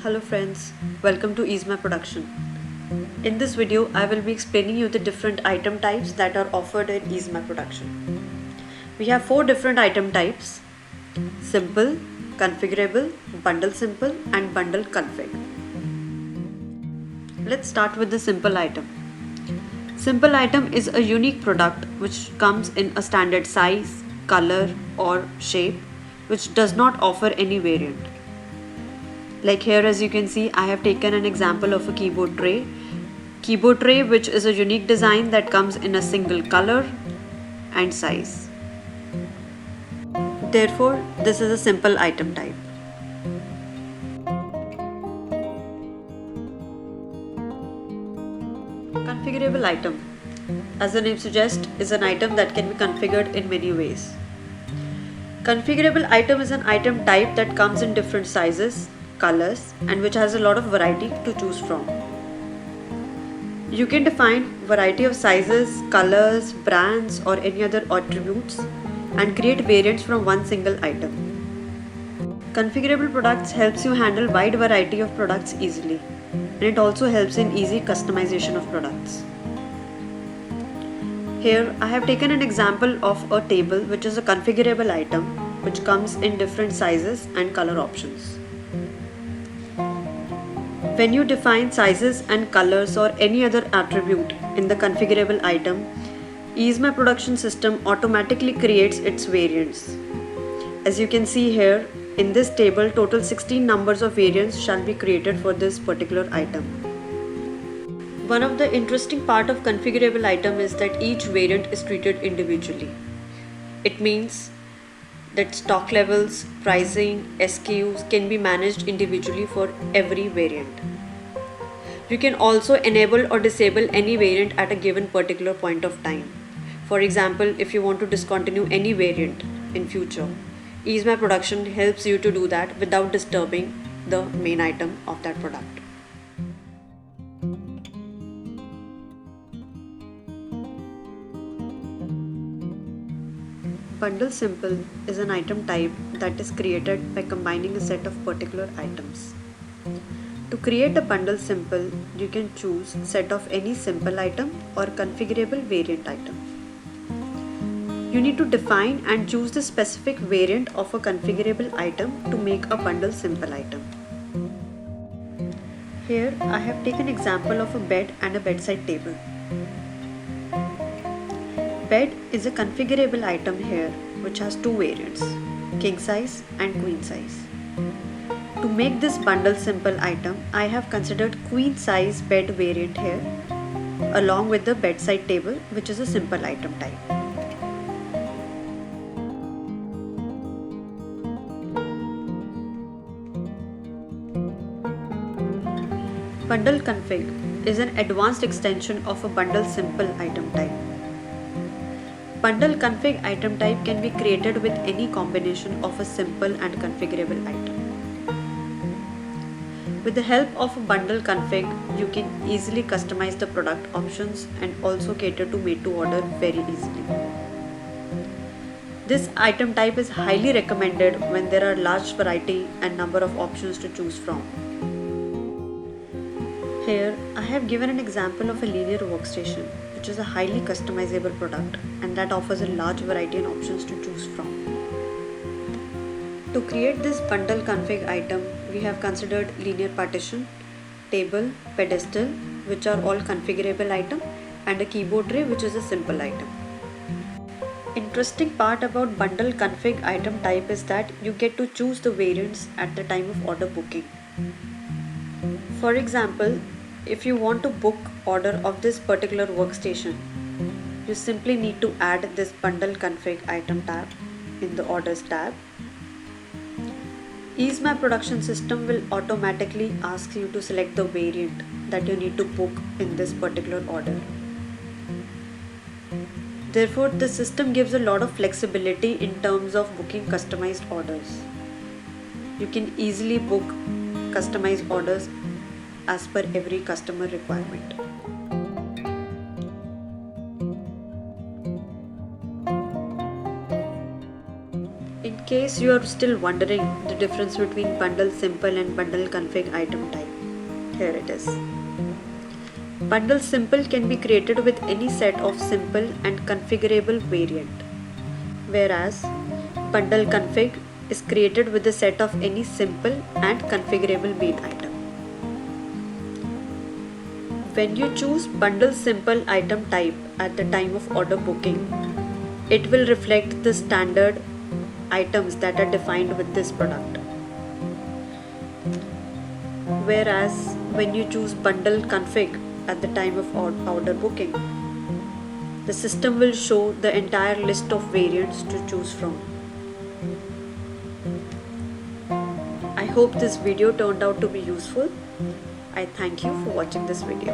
Hello friends, welcome to Ease My Production. In this video, I will be explaining you the different item types that are offered in Ease My Production. We have 4 different item types: simple, configurable, bundle simple and bundle config. Let's start with the simple item. Simple item is a unique product which comes in a standard size, color or shape which does not offer any variant. Like here, as you can see, I have taken an example of a keyboard tray. Keyboard tray which is a unique design that comes in a single color and size. Therefore, this is a simple item type. Configurable item, as the name suggests, is an item that can be configured in many ways. Configurable item is an item type that comes in different sizes, colors, and which has a lot of variety to choose from. You can define variety of sizes, colors, brands or any other attributes and create variants from one single item. Configurable products helps you handle wide variety of products easily, and it also helps in easy customization of products. Here I have taken an example of a table which is a configurable item which comes in different sizes and color options. When you define sizes and colors or any other attribute in the configurable item, Ease My Production system automatically creates its variants. As you can see here, in this table, total 16 numbers of variants shall be created for this particular item. One of the interesting part of configurable item is that each variant is treated individually. It means that stock levels, pricing, SKUs can be managed individually for every variant. You can also enable or disable any variant at a given particular point of time. For example, if you want to discontinue any variant in future, Ease My Production helps you to do that without disturbing the main item of that product. Bundle simple is an item type that is created by combining a set of particular items. To create a bundle simple, you can choose set of any simple item or configurable variant item. You need to define and choose the specific variant of a configurable item to make a bundle simple item. Here I have taken example of a bed and a bedside table. Bed is a configurable item here which has two variants, king size and queen size. To make this bundle simple item, I have considered queen size bed variant here along with the bedside table which is a simple item type. Bundle config is an advanced extension of a bundle simple item type. Bundle config item type can be created with any combination of a simple and configurable item. With the help of a bundle config, you can easily customize the product options and also cater to made to order very easily. This item type is highly recommended when there are large variety and number of options to choose from. Here, I have given an example of a linear workstation, which is a highly customizable product and that offers a large variety and options to choose from. To create this bundle config item, we have considered linear partition, table, pedestal, which are all configurable item, and a keyboard tray, which is a simple item. Interesting part about bundle config item type is that you get to choose the variants at the time of order booking. For example, if you want to book order of this particular workstation, you simply need to add this bundle config item tab in the orders tab. Ease My Production system will automatically ask you to select the variant that you need to book in this particular order. Therefore, the system gives a lot of flexibility in terms of booking customized orders. You can easily book customized orders as per every customer requirement. In case you are still wondering the difference between bundle simple and bundle config item type, here it is. Bundle simple can be created with any set of simple and configurable variant, whereas bundle config is created with a set of any simple and configurable main item. When you choose bundle simple item type at the time of order booking, it will reflect the standard items that are defined with this product. Whereas when you choose bundle config at the time of order booking, the system will show the entire list of variants to choose from. I hope this video turned out to be useful. I thank you for watching this video.